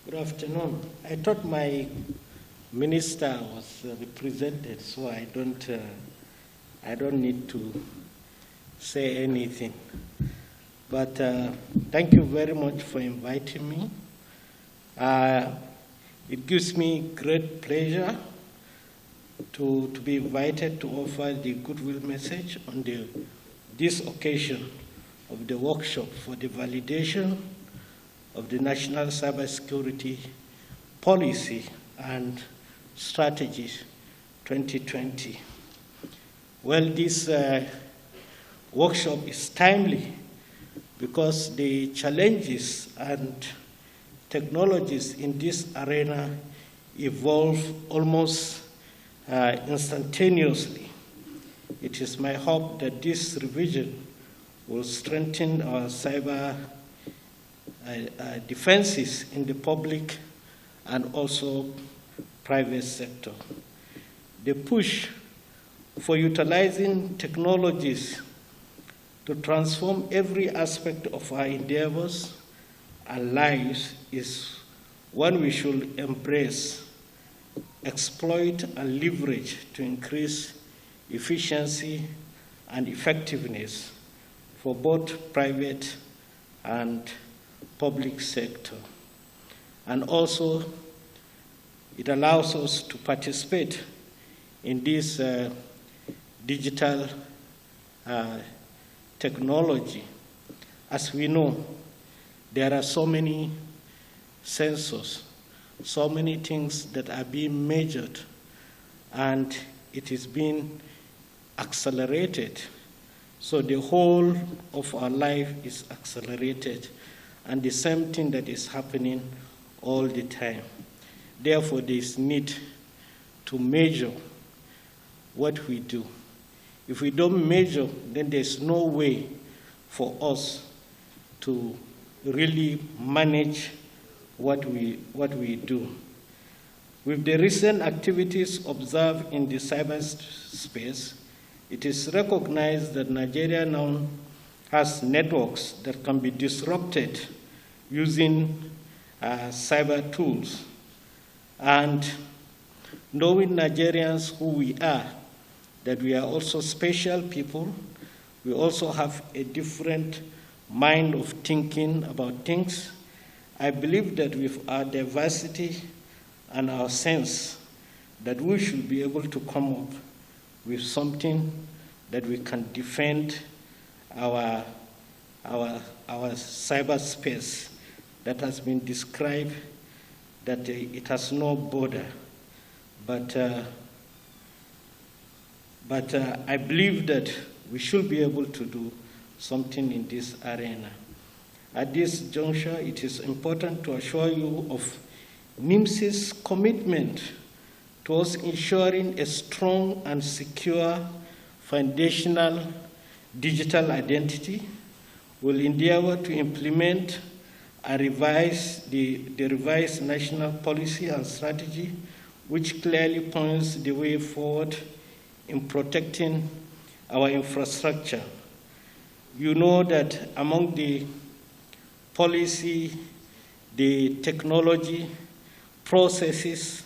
Good afternoon. I thought my minister was represented, so I don't need to say anything. But thank you very much for inviting me. It gives me great pleasure to be invited to offer the goodwill message on this occasion of the workshop for the validation of the National Cybersecurity Policy and Strategy 2020. Well, this workshop is timely because the challenges and technologies in this arena evolve almost instantaneously. It is my hope that this revision will strengthen our cyber defenses in the public and also private sector. The push for utilizing technologies to transform every aspect of our endeavors and lives is one we should embrace, exploit, and leverage to increase efficiency and effectiveness for both private and public sector. And also, it allows us to participate in this digital technology. As we know, there are so many sensors, so many things that are being measured, and it is being accelerated. So the whole of our life is accelerated, and the same thing that is happening all the time. Therefore, there is need to measure what we do. If we don't measure, then there's no way for us to really manage what we do. With the recent activities observed in the cyberspace, it is recognized that Nigeria now has networks that can be disrupted using cyber tools. And knowing Nigerians who we are, that we are also special people, we also have a different mind of thinking about things. I believe that with our diversity and our sense, that we should be able to come up with something that we can defend our cyberspace that has been described that it has no border. But I believe that we should be able to do something in this arena. At this juncture, it is important to assure you of NIMS's commitment towards ensuring a strong and secure foundational digital identity. Will endeavor to implement and revise the revised national policy and strategy, which clearly points the way forward in protecting our infrastructure. You know that among the policy, the technology, processes,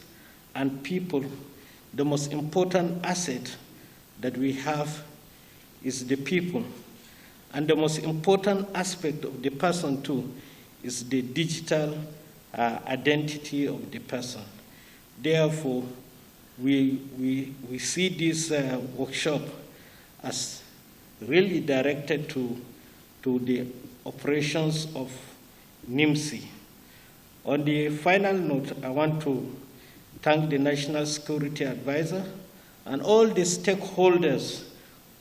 and people, the most important asset that we have is the people. And the most important aspect of the person, too, is the digital identity of the person. Therefore, we see this workshop as really directed to the operations of NIMSI. On the final note, I want to thank the National Security Advisor and all the stakeholders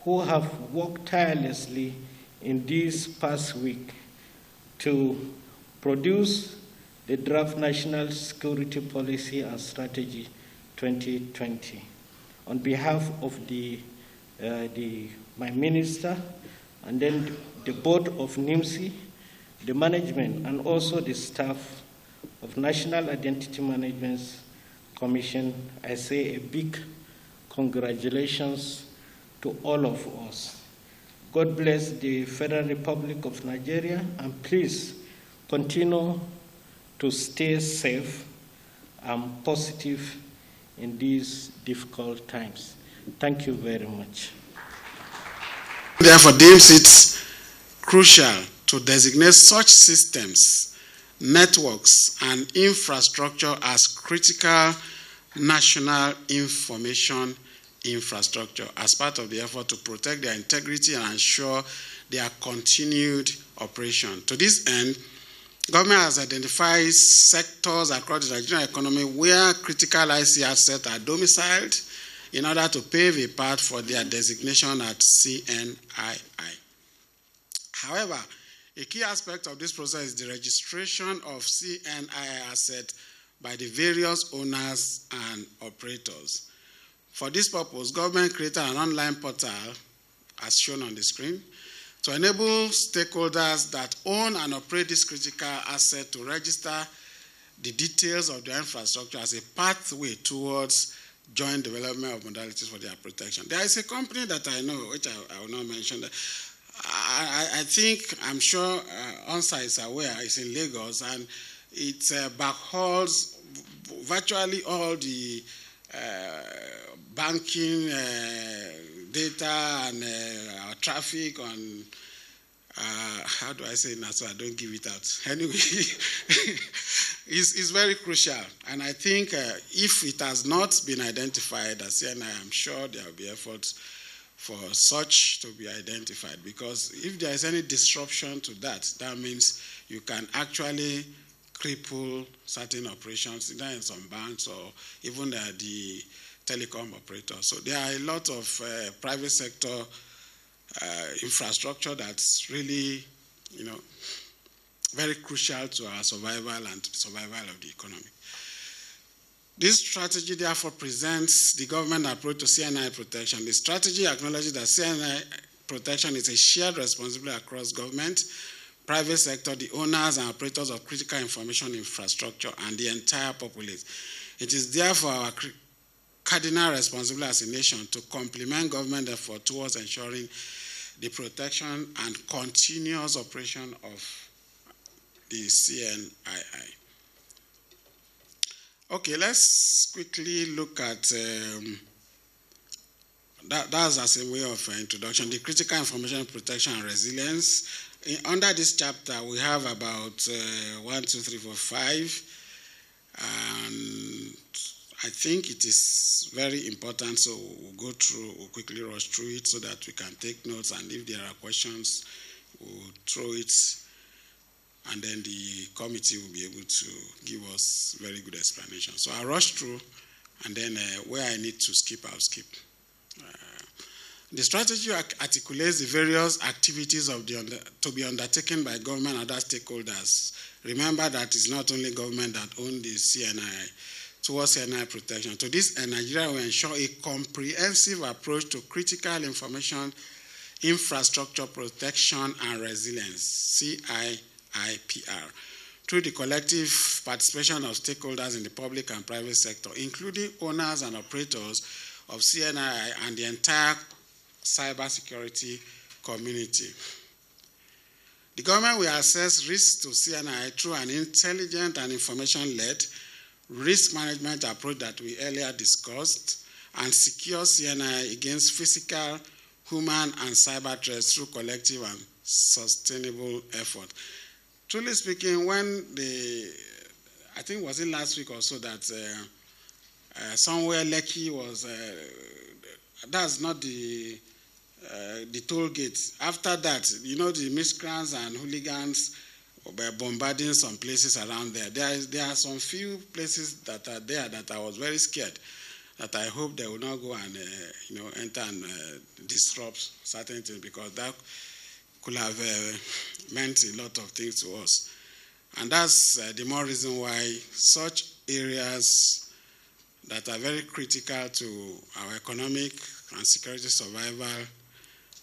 who have worked tirelessly in this past week to produce the draft National Security Policy and Strategy 2020. On behalf of my minister, and then the board of NIMSI, the management, and also the staff of National Identity Management Commission, I say a big congratulations to all of us. God bless the Federal Republic of Nigeria, and please continue to stay safe and positive in these difficult times. Thank you very much. Therefore, deems it crucial to designate such systems, networks, and infrastructure as critical national information infrastructure as part of the effort to protect their integrity and ensure their continued operation. To this end, government has identified sectors across the Nigerian economy where critical IC assets are domiciled in order to pave a path for their designation at CNII. However, a key aspect of this process is the registration of CNII assets by the various owners and operators. For this purpose, government created an online portal, as shown on the screen, to enable stakeholders that own and operate this critical asset to register the details of their infrastructure as a pathway towards joint development of modalities for their protection. There is a company that I know, which I will not mention. I think, I'm sure ONSA is aware, it's in Lagos, and it backhauls virtually all the banking data and traffic on, how do I say it now so I don't give it out? Anyway, it's very crucial. And I think if it has not been identified as CNI, I'm sure there will be efforts for such to be identified, because if there is any disruption to that, that means you can actually cripple certain operations, either in some banks or even the telecom operators. So there are a lot of private sector infrastructure that's really, very crucial to our survival and survival of the economy. This strategy therefore presents the government approach to CNI protection. The strategy acknowledges that CNI protection is a shared responsibility across government, private sector, the owners and operators of critical information infrastructure, and the entire populace. It is therefore our cardinal responsibility as a nation to complement government effort towards ensuring the protection and continuous operation of the CNII. Okay, let's quickly look at, that's as a way of introduction, the critical information protection and resilience. Under this chapter, we have about 1, 2, 3, 4, 5. And I think it is very important, so we'll quickly rush through it so that we can take notes, and if there are questions, we'll throw it, and then the committee will be able to give us very good explanation. So I'll rush through, and then where I need to skip, I'll skip. The strategy articulates the various activities to be undertaken by government and other stakeholders. Remember that it's not only government that owns the CNI towards CNI protection. To this end, Nigeria will ensure a comprehensive approach to critical information infrastructure protection and resilience, CIIPR, through the collective participation of stakeholders in the public and private sector, including owners and operators of CNI and the entire cybersecurity community. The government will assess risks to CNI through an intelligent and information-led risk management approach that we earlier discussed, and secure CNI against physical, human, and cyber threats through collective and sustainable effort. Truly speaking, when I think was it last week or so that somewhere Lekki was, that's not the toll gate. After that, the miscreants and hooligans were bombarding some places around there. There are some few places that are there that I was very scared, that I hope they will not go and enter and disrupt certain things, because that could have meant a lot of things to us. And that's the more reason why such areas that are very critical to our economic and security survival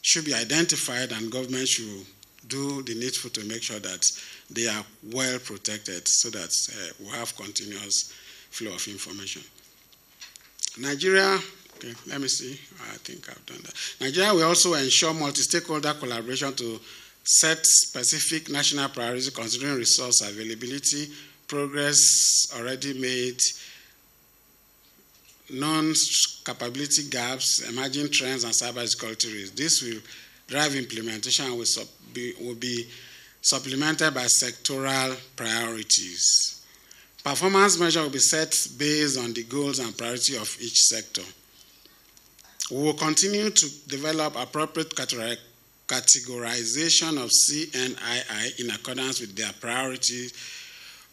should be identified, and government should do the needful to make sure that they are well protected so that we have continuous flow of information. Nigeria, okay, let me see. I think I've done that. Nigeria will also ensure multi-stakeholder collaboration to set specific national priorities considering resource availability, progress already made, known capability gaps, emerging trends, and cybersecurity risks. This will drive implementation and will be supplemented by sectoral priorities. Performance measures will be set based on the goals and priority of each sector. We will continue to develop appropriate categorization of CNII in accordance with their priorities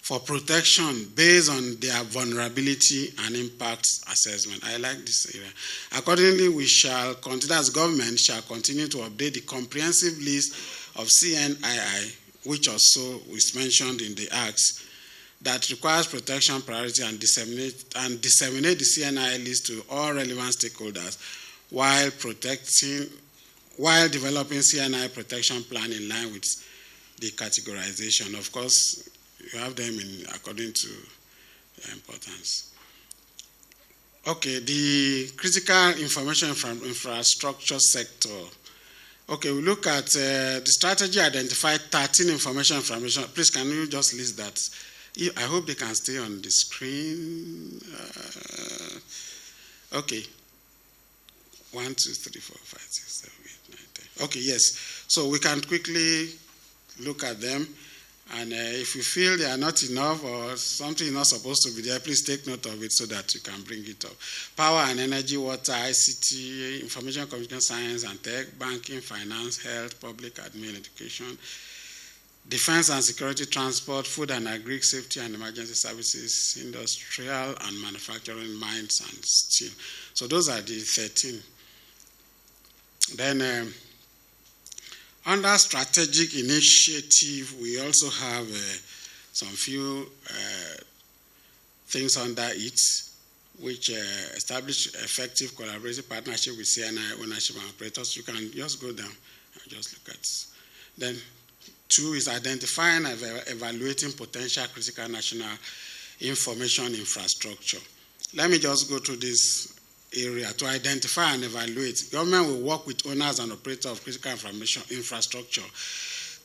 for protection based on their vulnerability and impact assessment. I like this area. Accordingly, we shall continue, as government, shall continue to update the comprehensive list of CNII, which also is mentioned in the Acts, that requires protection priority and disseminate the CNII list to all relevant stakeholders while developing CNI protection plan in line with the categorization. Of course, you have them according to their importance. Okay, the critical information infrastructure sector. Okay, we look at the strategy identified 13 information. Please, can you just list that? I hope they can stay on the screen. Okay. 1, 2, 3, 4, 5, 6, 7, 8, 9, 10. Okay, yes. So we can quickly look at them. And if you feel they are not enough or something is not supposed to be there, please take note of it so that you can bring it up. Power and energy, water, ICT, information communication science and tech, banking, finance, health, public admin, education, defense and security, transport, food and agri, safety and emergency services, industrial and manufacturing, mines and steel. So those are the 13. Then under strategic initiative, we also have some few things under it, which establish effective collaborative partnership with CNI ownership and operators. You can just go down and just look at it. Then 2 is identifying and evaluating potential critical national information infrastructure. Let me just go through this area. To identify and evaluate, government will work with owners and operators of critical information infrastructure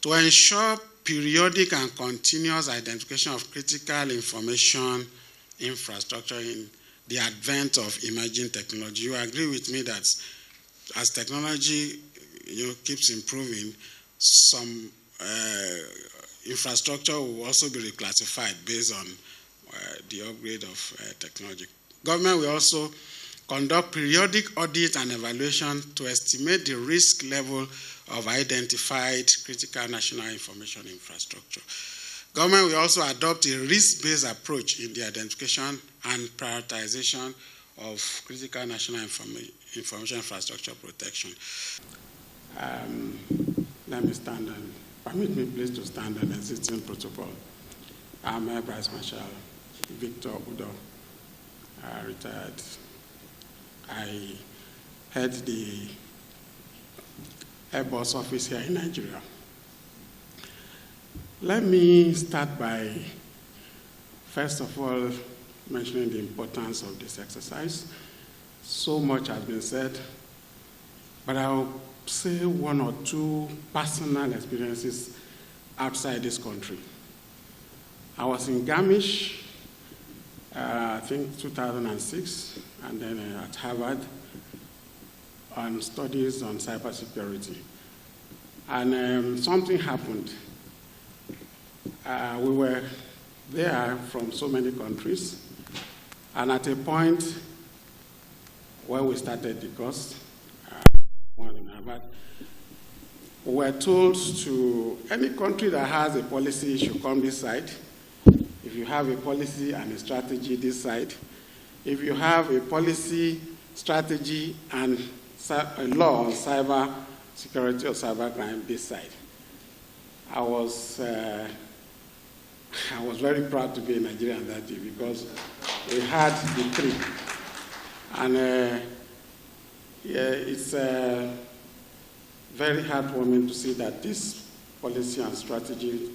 to ensure periodic and continuous identification of critical information infrastructure in the advent of emerging technology. You agree with me that as technology keeps improving, some infrastructure will also be reclassified based on the upgrade of technology. Government will also conduct periodic audit and evaluation to estimate the risk level of identified critical national information infrastructure. Government will also adopt a risk-based approach in the identification and prioritization of critical national information infrastructure protection. Let me stand and permit me please to stand on the existing protocol. I'm Air Vice Marshal Victor Udo, retired. I head the Airbus office here in Nigeria. Let me start by, first of all, mentioning the importance of this exercise. So much has been said, but I'll say 1 or 2 personal experiences outside this country. I was in Garmisch, I think 2006, and then at Harvard on studies on cybersecurity. And something happened. We were there from so many countries, and at a point where we started the course, we were told to any country that has a policy should come this side. If you have a policy and a strategy, this side. If you have a policy, strategy, and a law on cyber security or cyber crime, this side. I was very proud to be a Nigerian that day because we had the 3. And it's very heartwarming to see that this policy and strategy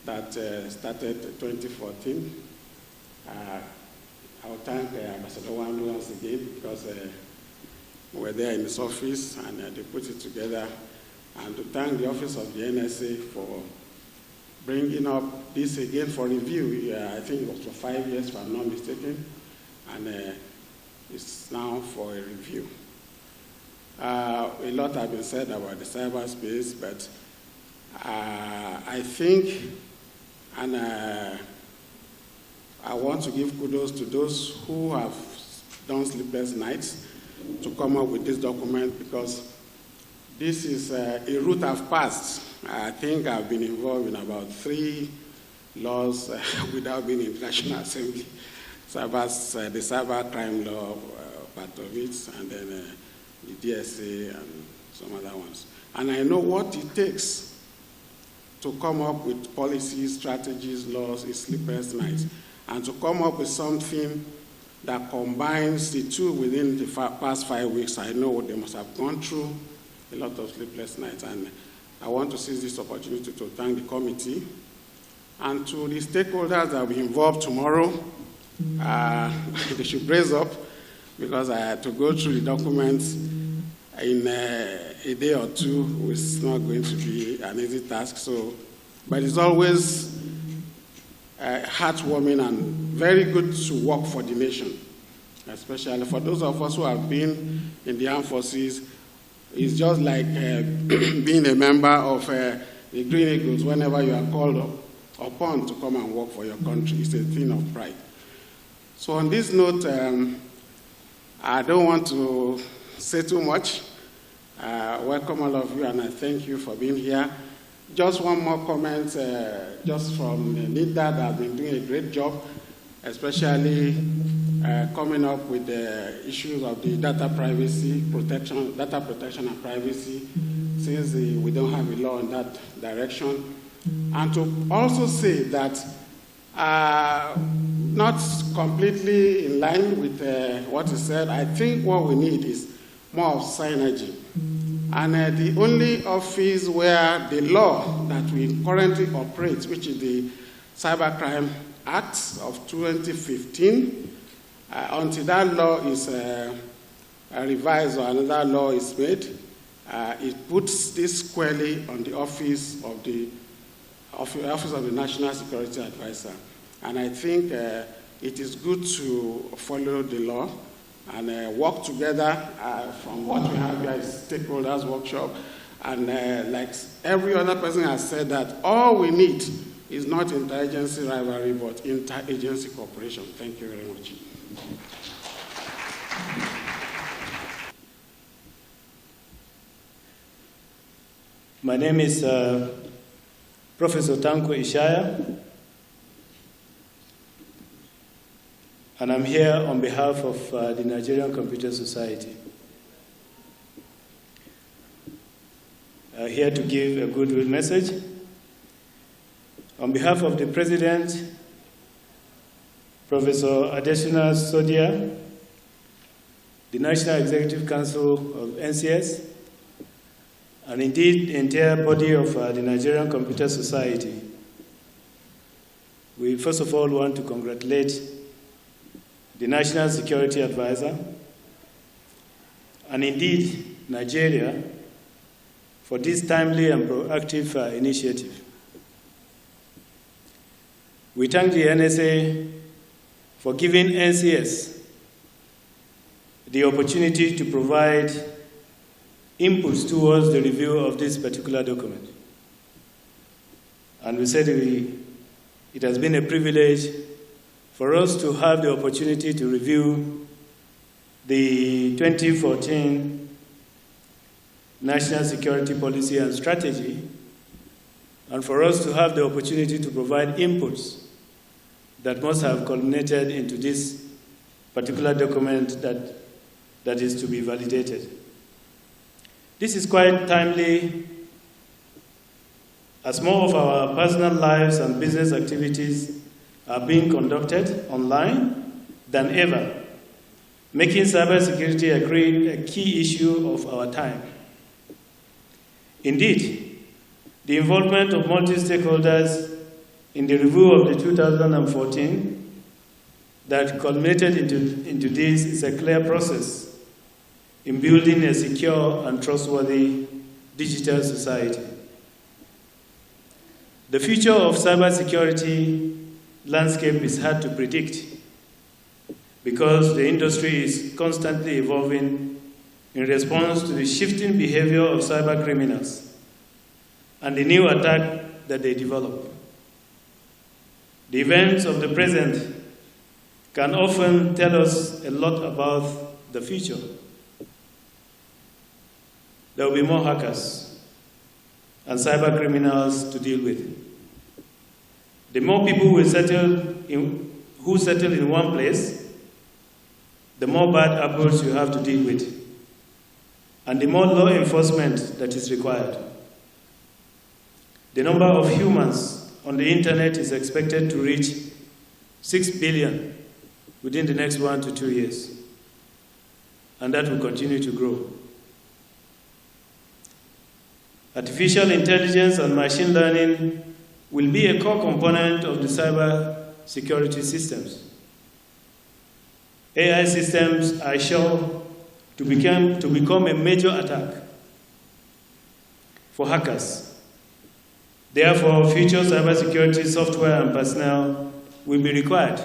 that started 2014. I'll thank Ambassador Wandu once again because we were there in his office and they put it together. And to thank the office of the NSA for bringing up this again for review. I think it was for 5 years, if I'm not mistaken, and it's now for a review. A lot has been said about the cyberspace, but I think, and I want to give kudos to those who have done sleepless nights to come up with this document, because this is a route I've passed. I think I've been involved in about 3 laws without being in the National Assembly. The cyber crime law, part of it, and then the DSA and some other ones. And I know what it takes to come up with policies, strategies, laws, is sleepless nights, and to come up with something that combines the two within the past 5 weeks. I know they must have gone through a lot of sleepless nights, and I want to seize this opportunity to thank the committee and to the stakeholders that will be involved tomorrow. They should brace up, because I had to go through the documents in a day or two. It's not going to be an easy task. But it's always heartwarming and very good to work for the nation, especially for those of us who have been in the armed forces. It's just like being a member of the Green Eagles. Whenever you are called upon to come and work for your country, it's a thing of pride. So on this note, I don't want to say too much. Welcome all of you, and I thank you for being here. Just one more comment, just from NIDA, that has been doing a great job, especially coming up with the issues of the data protection and privacy, since we don't have a law in that direction. And to also say that, not completely in line with what is said, I think what we need is more of synergy. And the only office where the law that we currently operate, which is the Cybercrime Act of 2015, until that law is revised or another law is made, it puts this squarely on the office of the National Security Advisor. And I think it is good to follow the law and work together. From what we have here is Stakeholders Workshop. And like every other person has said, that all we need is not interagency rivalry, but interagency cooperation. Thank you very much. My name is Professor Tanko Ishaya, and I'm here on behalf of the Nigerian Computer Society. Here to give a goodwill message. On behalf of the President, Professor Adesina Sodia, the National Executive Council of NCS, and indeed the entire body of the Nigerian Computer Society, we first of all want to congratulate the National Security Advisor, and indeed Nigeria, for this timely and proactive initiative. We thank the NSA for giving NCS the opportunity to provide inputs towards the review of this particular document. And we said it has been a privilege for us to have the opportunity to review the 2014 National Security Policy and Strategy, and for us to have the opportunity to provide inputs that must have culminated into this particular document that is to be validated. This is quite timely, as more of our personal lives and business activities are being conducted online than ever, making cybersecurity a key issue of our time. Indeed, the involvement of multi-stakeholders in the review of the 2014 that culminated into this is a clear process in building a secure and trustworthy digital society. The future of cybersecurity landscape is hard to predict because the industry is constantly evolving in response to the shifting behavior of cyber criminals and the new attack that they develop. The events of the present can often tell us a lot about the future. There will be more hackers and cyber criminals to deal with. The more people who settle in one place, the more bad apples you have to deal with, and the more law enforcement that is required. The number of humans on the internet is expected to reach 6 billion within the next 1 to 2 years, and that will continue to grow. Artificial intelligence and machine learning will be a core component of the cyber security systems. AI systems are sure to become a major attack for hackers. Therefore, future cybersecurity software and personnel will be required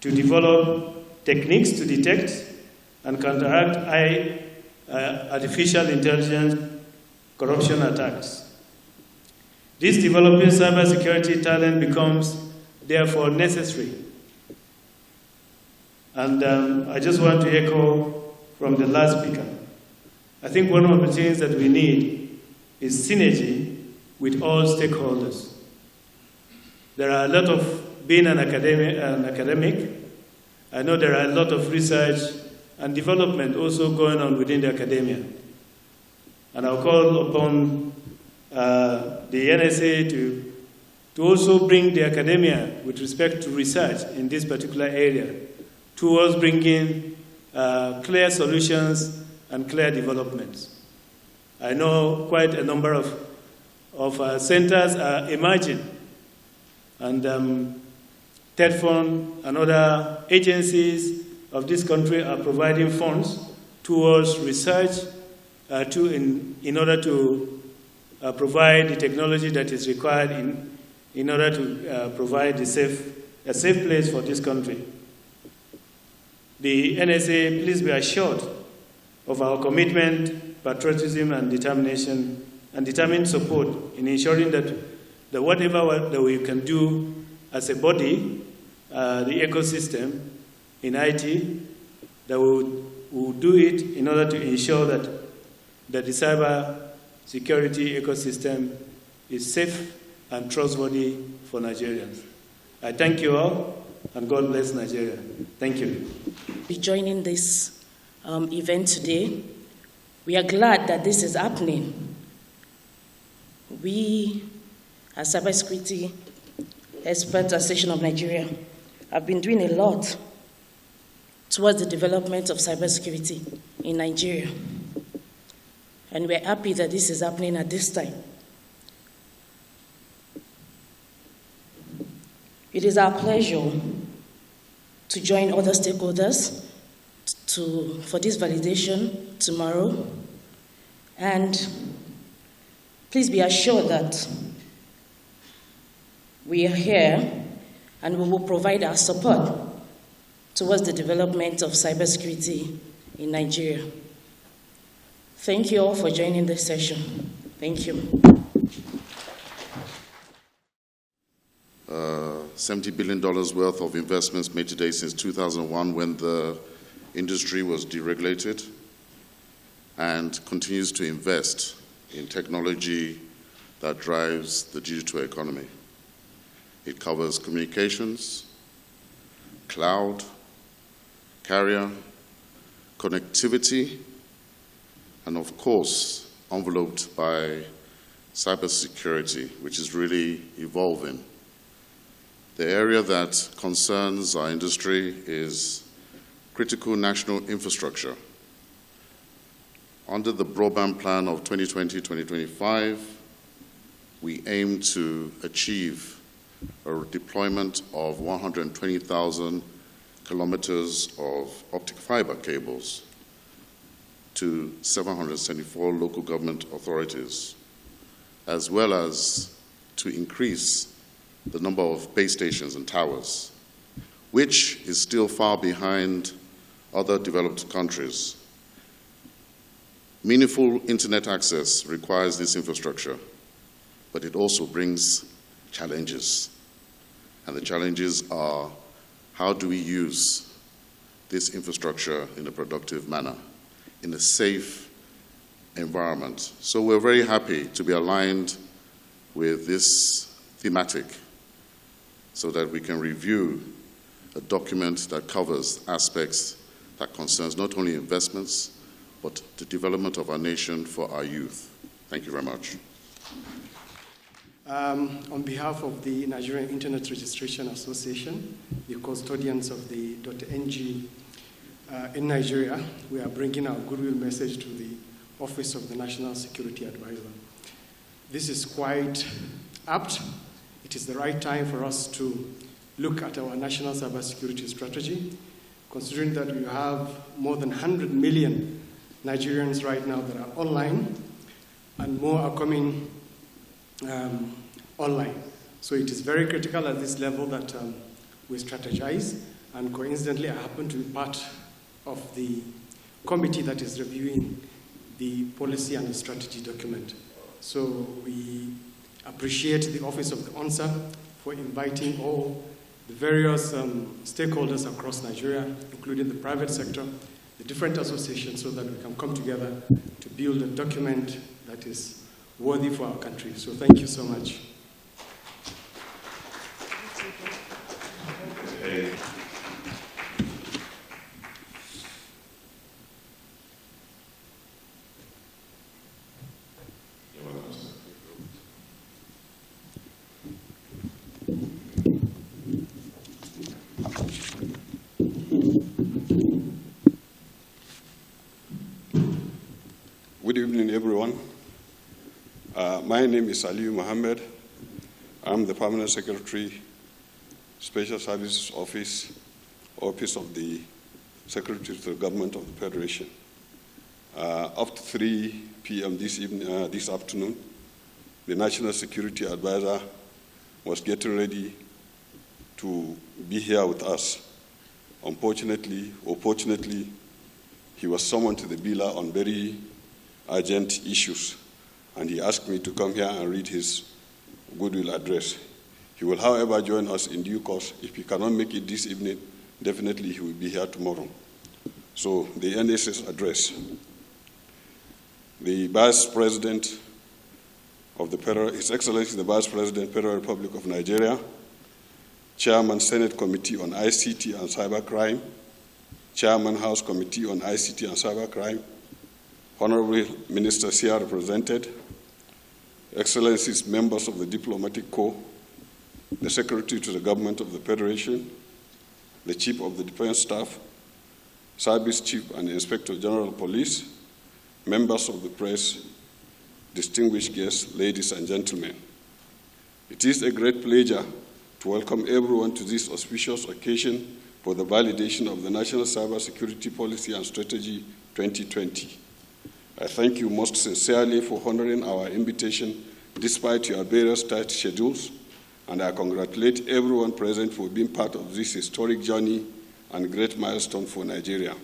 to develop techniques to detect and counteract artificial intelligence corruption attacks. This developing cybersecurity talent becomes, therefore, necessary. And I just want to echo from the last speaker. I think one of the things that we need is synergy with all stakeholders. There are a lot of, being an academic, I know there are a lot of research and development also going on within the academia. And I'll call upon the NSA to also bring the academia with respect to research in this particular area towards bringing clear solutions and clear developments. I know quite a number of centers are emerging, and TEDFund and other agencies of this country are providing funds towards research in order to provide the technology that is required in order to provide a safe place for this country. The NSA, please be assured of our commitment, patriotism, and determination, and determined support in ensuring that whatever that we can do as a body, the ecosystem in IT, that we will do it in order to ensure that the cyber security ecosystem is safe and trustworthy for Nigerians. I thank you all, and God bless Nigeria. Thank you. Joining this event today, we are glad that this is happening. We, as Cybersecurity Experts Association of Nigeria, have been doing a lot towards the development of cybersecurity in Nigeria. And we're happy that this is happening at this time. It is our pleasure to join other stakeholders for this validation tomorrow. And please be assured that we are here and we will provide our support towards the development of cybersecurity in Nigeria. Thank you all for joining this session. Thank you. $70 billion worth of investments made today since 2001 when the industry was deregulated, and continues to invest in technology that drives the digital economy. It covers communications, cloud, carrier, connectivity, and of course, enveloped by cybersecurity, which is really evolving. The area that concerns our industry is critical national infrastructure. Under the broadband plan of 2020-2025, we aim to achieve a deployment of 120,000 kilometers of optic fiber cables to 774 local government authorities, as well as to increase the number of base stations and towers, which is still far behind other developed countries. Meaningful internet access requires this infrastructure, but it also brings challenges. And the challenges are, how do we use this infrastructure in a productive manner, in a safe environment? So we're very happy to be aligned with this thematic so that we can review a document that covers aspects that concerns not only investments, but the development of our nation for our youth. Thank you very much. On behalf of the Nigerian Internet Registration Association, the custodians of the .ng in Nigeria, we are bringing our goodwill message to the Office of the National Security Advisor. This is quite apt. It is the right time for us to look at our national cybersecurity strategy, considering that we have more than 100 million Nigerians right now that are online, and more are coming online. So it is very critical at this level that we strategize, and coincidentally, I happen to be part of the committee that is reviewing the policy and the strategy document. So we appreciate the Office of the ONSA for inviting all the various stakeholders across Nigeria, including the private sector, the different associations, so that we can come together to build a document that is worthy for our country. So thank you so much. Good evening, everyone. My name is Aliyu Mohammed. I'm the Permanent Secretary, Special Services Office of the Secretary to the Government of the Federation. Up to 3 p.m. this afternoon, the National Security Advisor was getting ready to be here with us. Unfortunately, or fortunately, he was summoned to the Bila on very urgent issues, and he asked me to come here and read his goodwill address. He will, however, join us in due course. If he cannot make it this evening, definitely he will be here tomorrow. So the NSA's address. The Vice President of the Federal, His Excellency the Vice President, Federal Republic of Nigeria, Chairman Senate Committee on ICT and Cybercrime, Chairman House Committee on ICT and Cybercrime, Honorable Ministers here represented, Excellencies, members of the Diplomatic Corps, the Secretary to the Government of the Federation, the Chief of the Defense Staff, Service Chief and Inspector General of Police, members of the press, distinguished guests, ladies and gentlemen. It is a great pleasure to welcome everyone to this auspicious occasion for the validation of the National Cybersecurity Policy and Strategy 2020. I thank you most sincerely for honoring our invitation despite your various tight schedules, and I congratulate everyone present for being part of this historic journey and great milestone for Nigeria.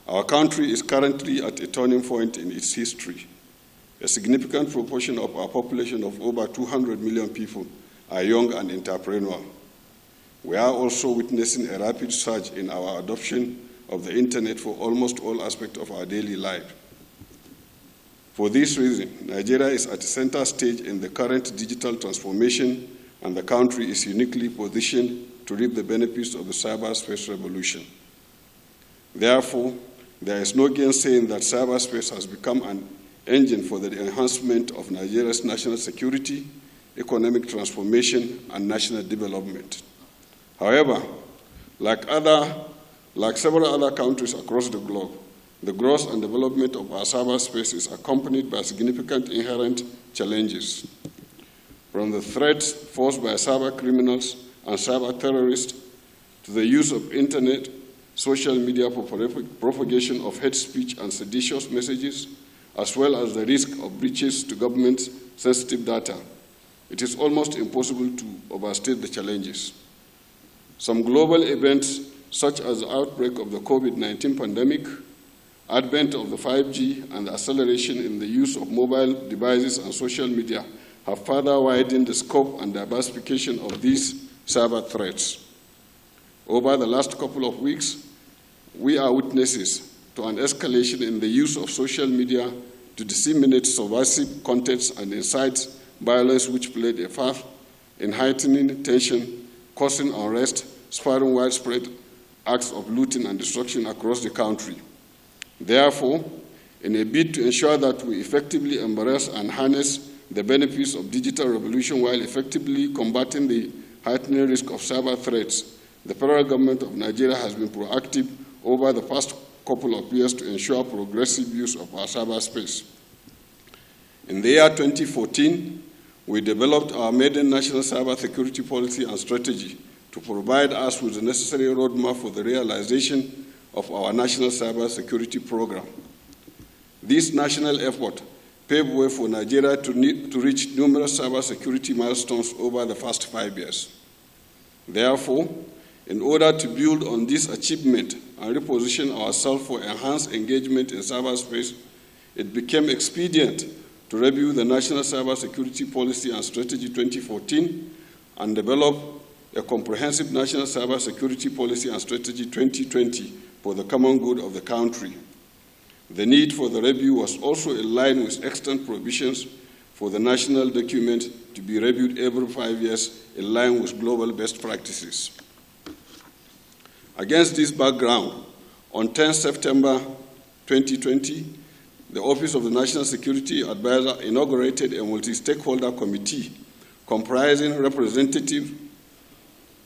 Our country is currently at a turning point in its history. A significant proportion of our population of over 200 million people are young and entrepreneurial. We are also witnessing a rapid surge in our adoption of the internet for almost all aspects of our daily life. For this reason, Nigeria is at the center stage in the current digital transformation, and the country is uniquely positioned to reap the benefits of the cyberspace revolution. Therefore, there is no gainsaying that cyberspace has become an engine for the enhancement of Nigeria's national security, economic transformation, and national development. However, like several other countries across the globe, the growth and development of our cyberspace is accompanied by significant inherent challenges. From the threats posed by cyber criminals and cyber terrorists to the use of internet, social media for propagation of hate speech and seditious messages, as well as the risk of breaches to government-sensitive data, it is almost impossible to overstate the challenges. Some global events, such as the outbreak of the COVID-19 pandemic, advent of the 5G, and the acceleration in the use of mobile devices and social media, have further widened the scope and diversification of these cyber threats. Over the last couple of weeks, we are witnesses to an escalation in the use of social media to disseminate subversive contents and incite violence, which played a part in heightening tension, causing unrest, spurring widespread acts of looting and destruction across the country. Therefore, in a bid to ensure that we effectively embrace and harness the benefits of digital revolution while effectively combating the heightening risk of cyber threats, the federal government of Nigeria has been proactive over the past couple of years to ensure progressive use of our cyberspace. In the year 2014, we developed our maiden national cybersecurity policy and strategy to provide us with the necessary roadmap for the realization of our national cybersecurity program. This national effort paved way for Nigeria to reach numerous cybersecurity milestones over the past 5 years. Therefore, in order to build on this achievement and reposition ourselves for enhanced engagement in cyberspace, it became expedient to review the National Cybersecurity Policy and Strategy 2014 and develop a comprehensive National Cybersecurity Policy and Strategy 2020 for the common good of the country. The need for the review was also in line with extant provisions for the national document to be reviewed every 5 years in line with global best practices. Against this background, on 10 September 2020, the Office of the National Security Advisor inaugurated a multi-stakeholder committee comprising representatives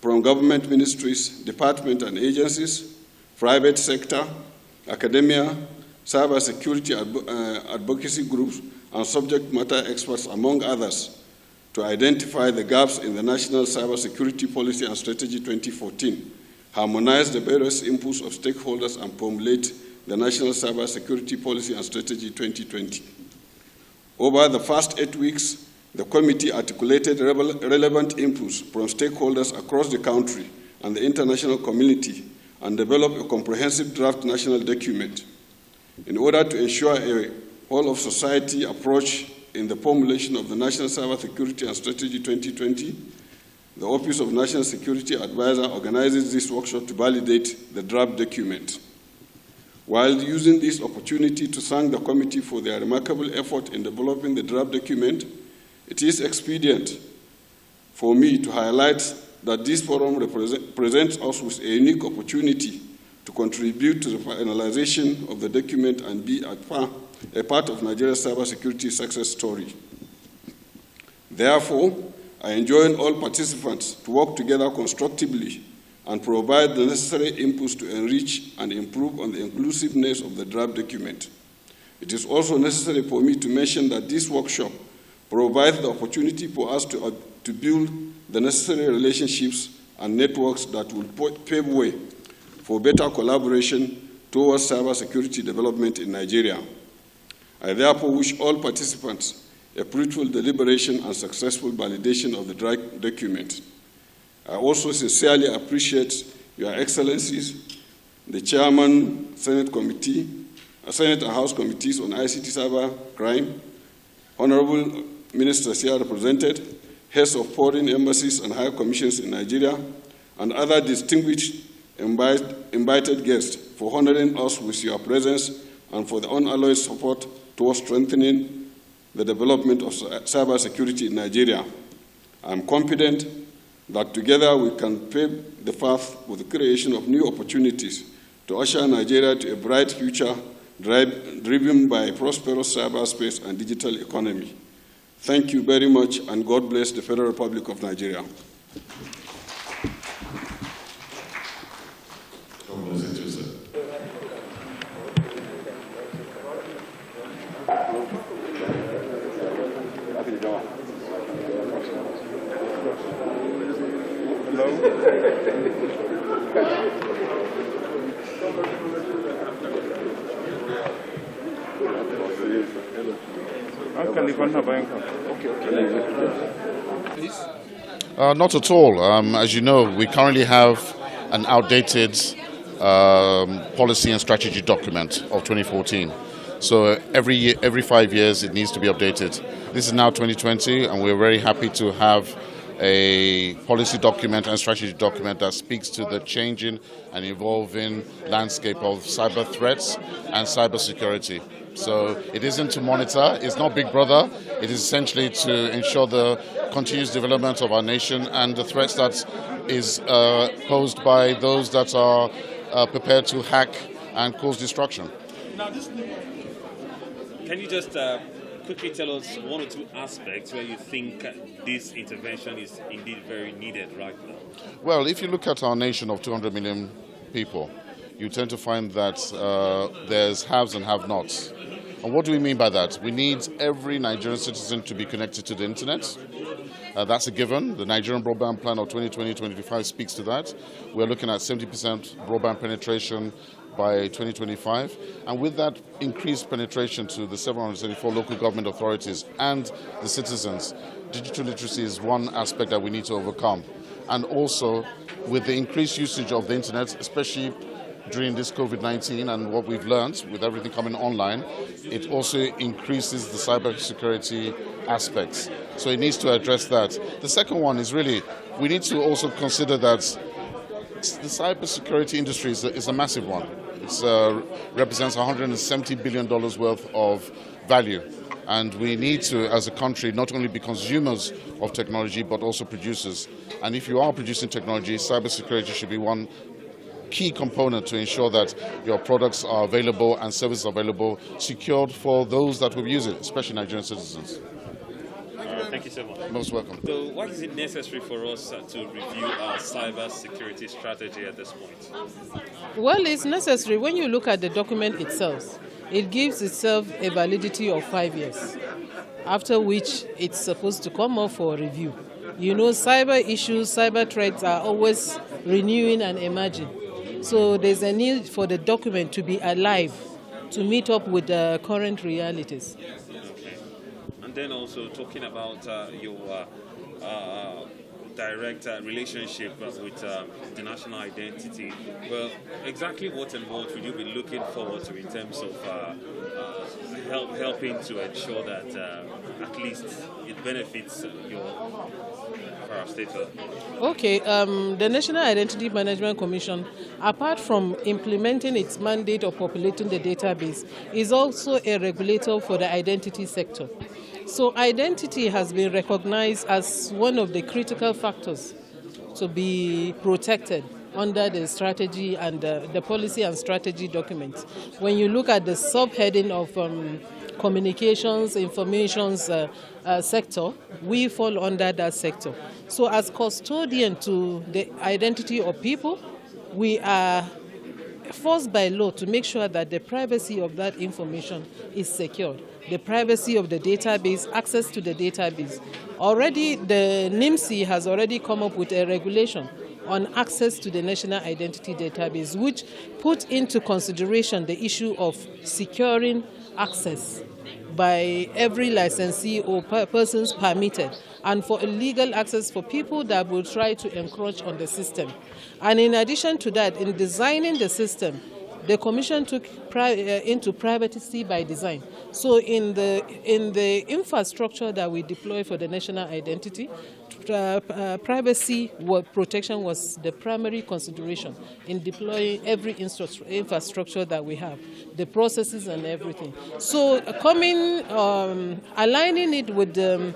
from government ministries, departments and agencies, private sector, academia, cybersecurity advocacy groups, and subject matter experts, among others, to identify the gaps in the National Cybersecurity Policy and Strategy 2014, harmonize the various inputs of stakeholders, and formulate the National Cybersecurity Policy and Strategy 2020. Over the first 8 weeks, the committee articulated relevant inputs from stakeholders across the country and the international community and developed a comprehensive draft national document. In order to ensure a whole-of-society approach in the formulation of the National Cybersecurity and Strategy 2020, the Office of National Security Advisor organizes this workshop to validate the draft document. While using this opportunity to thank the committee for their remarkable effort in developing the draft document, it is expedient for me to highlight that this forum presents us with a unique opportunity to contribute to the finalization of the document and be a part of Nigeria's cybersecurity success story. Therefore, I enjoin all participants to work together constructively and provide the necessary inputs to enrich and improve on the inclusiveness of the draft document. It is also necessary for me to mention that this workshop provides the opportunity for us to build the necessary relationships and networks that will pave way for better collaboration towards cybersecurity development in Nigeria. I therefore wish all participants a fruitful deliberation and successful validation of the draft document. I also sincerely appreciate Your Excellencies, the Chairman, Senate and House Committees on ICT Cyber Crime, Honorable Ministers here represented, heads of foreign embassies and high commissions in Nigeria, and other distinguished invited guests for honoring us with your presence and for the unalloyed support towards strengthening the development of cybersecurity in Nigeria. I am confident that together we can pave the path for the creation of new opportunities to usher Nigeria to a bright future driven by a prosperous cyberspace and digital economy. Thank you very much, and God bless the Federal Republic of Nigeria. Okay. please? Not at all. As you know, we currently have an outdated policy and strategy document of 2014. So every 5 years it needs to be updated. This is now 2020, and we're very happy to have a policy document and strategy document that speaks to the changing and evolving landscape of cyber threats and cybersecurity. So it isn't to monitor, it's not Big Brother, it is essentially to ensure the continuous development of our nation and the threats that is posed by those that are prepared to hack and cause destruction. Can you just quickly tell us one or two aspects where you think this intervention is indeed very needed right now? Well, if you look at our nation of 200 million people, you tend to find that there's haves and have-nots. And what do we mean by that? We need every Nigerian citizen to be connected to the internet. That's a given. The Nigerian Broadband Plan of 2020-2025 speaks to that. We're looking at 70% broadband penetration by 2025, and with that increased penetration to the 774 local government authorities and the citizens, digital literacy is one aspect that we need to overcome. And also, with the increased usage of the internet, especially during this COVID-19 and what we've learned with everything coming online, it also increases the cybersecurity aspects. So it needs to address that. The second one is really, we need to also consider that the cybersecurity industry is a massive one. It represents $170 billion worth of value. And we need to, as a country, not only be consumers of technology, but also producers. And if you are producing technology, cybersecurity should be one key component to ensure that your products are available and services are available, secured for those that will use it, especially Nigerian citizens. Thank you so much. Most welcome. So why is it necessary for us to review our cyber security strategy at this point? Well, it's necessary. When you look at the document itself, it gives itself a validity of 5 years, after which it's supposed to come up for review. You know, cyber issues, cyber threats are always renewing and emerging. So there's a need for the document to be alive, to meet up with the current realities. Then also talking about your direct relationship with the national identity. Well, exactly what and what will you be looking forward to in terms of helping to ensure that at least it benefits our state? Okay, the National Identity Management Commission, apart from implementing its mandate of populating the database, is also a regulator for the identity sector. So identity has been recognized as one of the critical factors to be protected under the strategy and the policy and strategy documents. When you look at the subheading of communications, informations sector, we fall under that sector. So as custodian to the identity of people, we are forced by law to make sure that the privacy of that information is secured. The privacy of the database, access to the database. Already, the NSA has already come up with a regulation on access to the National Identity Database, which put into consideration the issue of securing access by every licensee or persons permitted, and for illegal access for people that will try to encroach on the system. And in addition to that, in designing the system, the Commission took into privacy by design. So in the infrastructure that we deploy for the national identity, privacy protection was the primary consideration in deploying every infrastructure that we have, the processes and everything. So aligning it with the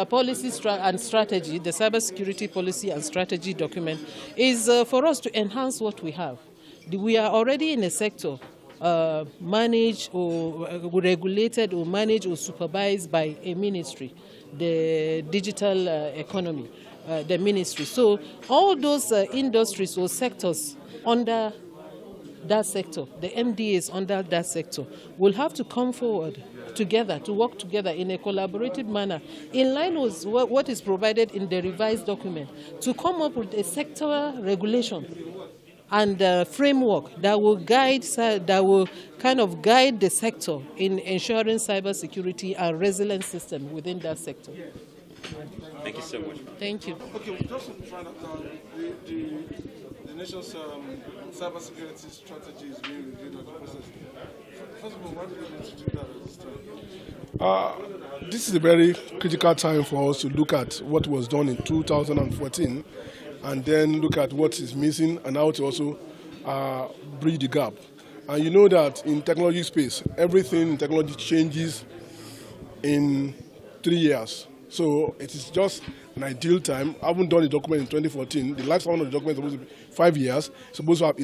policy and strategy, the cybersecurity policy and strategy document, is for us to enhance what we have. We are already in a sector managed or regulated or managed or supervised by a ministry, the digital economy, the ministry. So all those industries or sectors under that sector, the MDAs under that sector, will have to come forward together, to work together in a collaborative manner, in line with what is provided in the revised document, to come up with a sectoral regulation and framework that will guide the sector in ensuring cybersecurity and resilient system within that sector. Thank you so much. Thank you. Okay, we just want to find out the nation's cybersecurity strategy is being reviewed on the process. First of all, why do we need to do that at this time? This is a very critical time for us to look at what was done in 2014 and then look at what is missing and how to also bridge the gap. And you know that in technology space, everything in technology changes in 3 years. So it is just an ideal time. I haven't done a document in 2014. The lifespan of the document is supposed to be 5 years. It's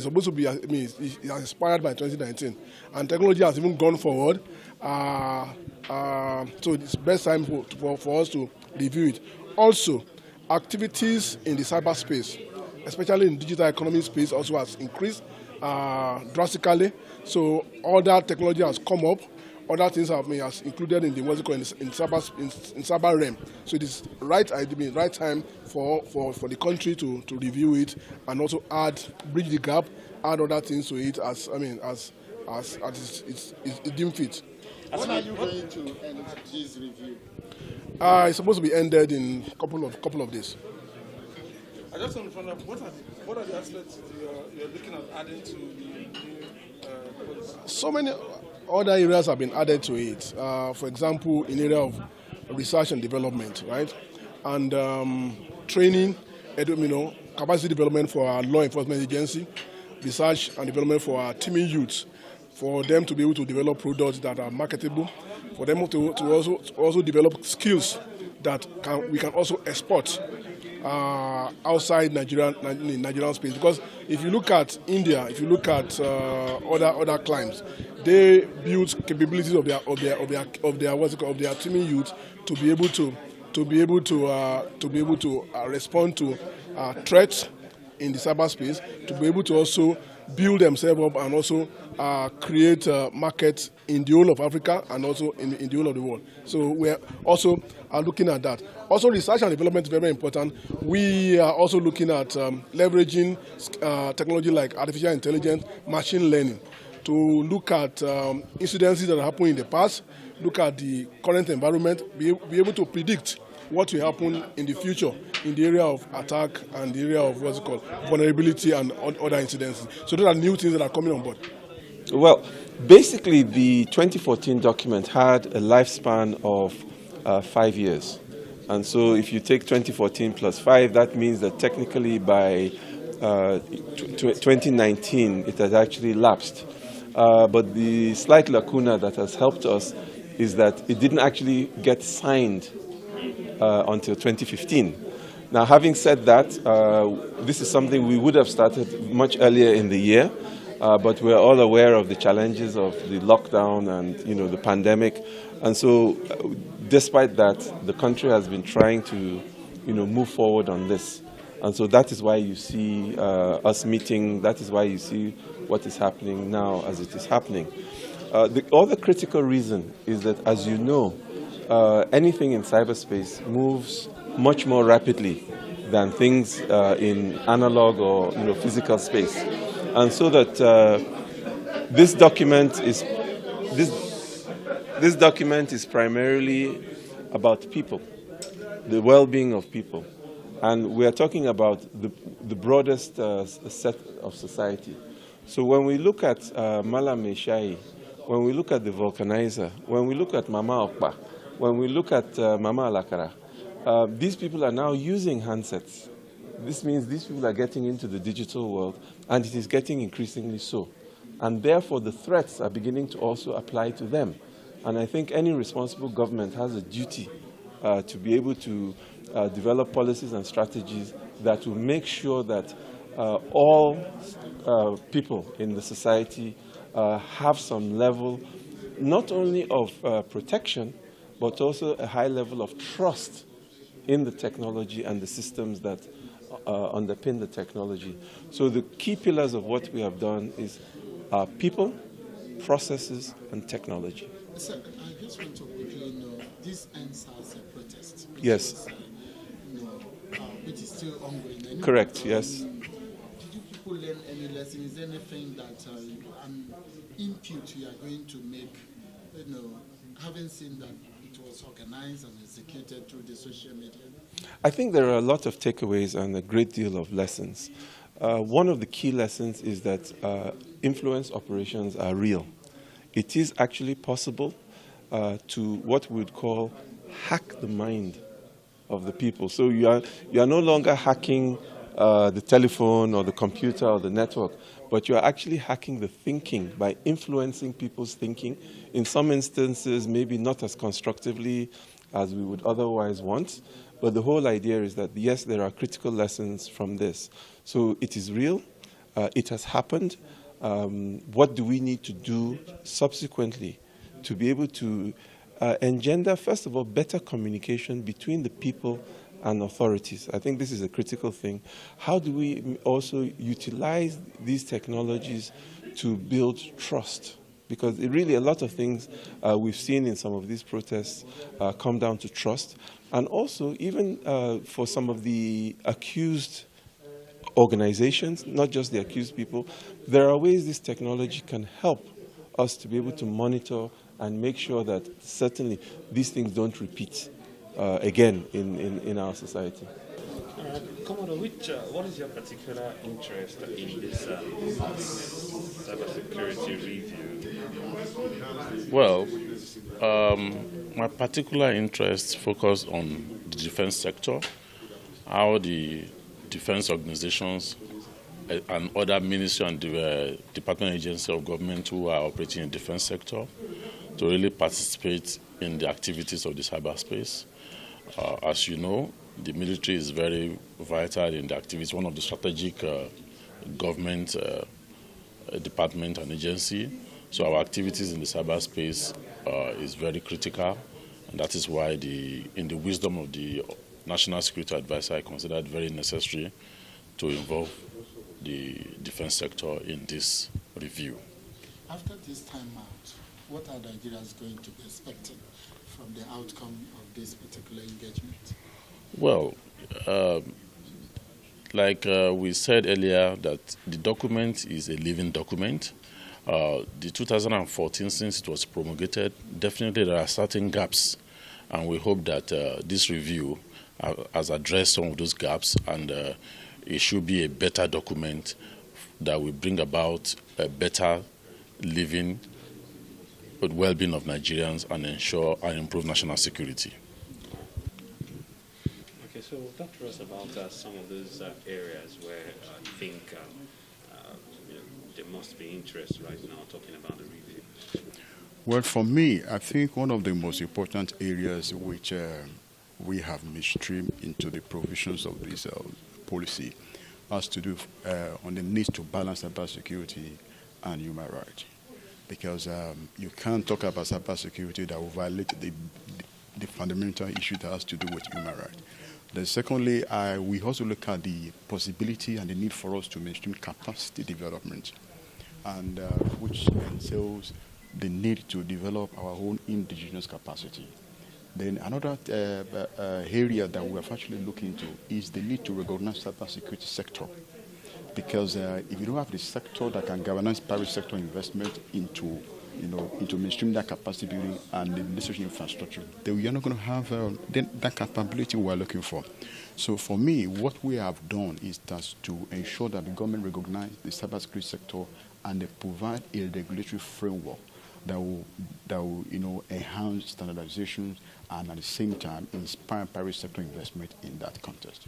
supposed to be, it has expired by 2019. And technology has even gone forward. So it's best time for us to review it. Also, activities in the cyberspace, especially in digital economy space, also has increased drastically. So all that technology has come up. Other things have been included in the what's it called in cyber realm. So it is right time for the country to review it and also bridge the gap, add other things to it as it's deemed fit. When are you going to end this review? It's supposed to be ended in a couple of days. I just want to find out what are the aspects you're looking at adding to the policy? So many other areas have been added to it. For example, in area of research and development, right, and training, capacity development for our law enforcement agency, research and development for our teaming youths, for them to be able to develop products that are marketable, for them to also develop skills that we can also export outside Nigerian space. Because if you look at India, if you look at other climes, they build capabilities of their teaming youth to be able to respond to threats in the cyberspace, to be able to also build themselves up and also create markets in the whole of Africa and also in the whole of the world. So we're also looking at that. Also, research and development is very, very important. We are also looking at leveraging technology like artificial intelligence, machine learning, to look at incidences that happened in the past, look at the current environment, be able to predict what will happen in the future in the area of attack and the area of vulnerability and other incidences. So those are new things that are coming on board. Well, basically the 2014 document had a lifespan of 5 years. And so if you take 2014 plus 5, that means that technically by 2019 it has actually lapsed. But the slight lacuna that has helped us is that it didn't actually get signed until 2015. Now, having said that, this is something we would have started much earlier in the year, but we're all aware of the challenges of the lockdown and the pandemic, and so despite that, the country has been trying to move forward on this, and so that is why you see us meeting. That is why you see what is happening now as it is happening. The other critical reason is that, as you know, anything in cyberspace moves much more rapidly than things in analog or physical space, and so that this document is primarily about people, the well-being of people, and we are talking about the broadest set of society. So when we look at Malam Meshai, when we look at the vulcanizer, when we look at Mama Okpa, when we look at Mama Alakara, these people are now using handsets. This means these people are getting into the digital world, and it is getting increasingly so. And therefore, the threats are beginning to also apply to them. And I think any responsible government has a duty to be able to develop policies and strategies that will make sure that all people in the society have some level, not only of protection, but also a high level of trust in the technology and the systems that underpin the technology. So the key pillars of what we have done is people, processes, and technology. Sir, I just want to quickly know, this ends as a protest. Yes. Which is still ongoing. Anyway. Correct, yes. Did you people learn any lessons? Is there anything that an input you are going to make, having seen that it was organized and executed through the social media? I think there are a lot of takeaways and a great deal of lessons. One of the key lessons is that influence operations are real. It is actually possible to what we would call hack the mind of the people. So you are no longer hacking the telephone or the computer or the network, but you are actually hacking the thinking by influencing people's thinking, in some instances maybe not as constructively as we would otherwise want. But the whole idea is that, yes, there are critical lessons from this. So it is real. It has happened. What do we need to do subsequently to be able to engender, first of all, better communication between the people and authorities? I think this is a critical thing. How do we also utilize these technologies to build trust? Because really a lot of things we've seen in some of these protests come down to trust. And also, even for some of the accused organizations, not just the accused people, there are ways this technology can help us to be able to monitor and make sure that certainly these things don't repeat again in our society. Commodore, what is your particular interest in this cybersecurity review? Well, my particular interests focus on the defense sector, how the defense organizations and other ministry and department agencies of government who are operating in the defense sector to really participate in the activities of the cyberspace. As you know, the military is very vital in the activities, one of the strategic government department and agency. So our activities in the cyberspace is very critical, and that is why in the wisdom of the National Security Advisor, I consider it very necessary to involve the defense sector in this review. After this time out, what are Nigerians going to be expecting from the outcome of this particular engagement? Well, like we said earlier, that the document is a living document. The 2014, since it was promulgated, definitely there are certain gaps, and we hope that this review has addressed some of those gaps, and it should be a better document that will bring about a better living, well-being of Nigerians and ensure and improve national security. Okay, so talk to us about some of those areas where I think there must be interest right now talking about the review. Well, for me, I think one of the most important areas which we have midstream into the provisions of this policy has to do on the need to balance cybersecurity and human rights. Because you can't talk about cybersecurity that will violate the fundamental issue that has to do with human rights. Then secondly, we also look at the possibility and the need for us to mainstream capacity development, and which entails the need to develop our own indigenous capacity. Then another area that we are actually looking into is the need to recognize cybersecurity sector. Because if you don't have the sector that can galvanize private sector investment into mainstream that capacity building and the necessary infrastructure, then we are not going to have that capability we are looking for. So for me, what we have done is to ensure that the government recognize the cybersecurity sector and they provide a regulatory framework that will enhance standardization and at the same time inspire private sector investment in that context.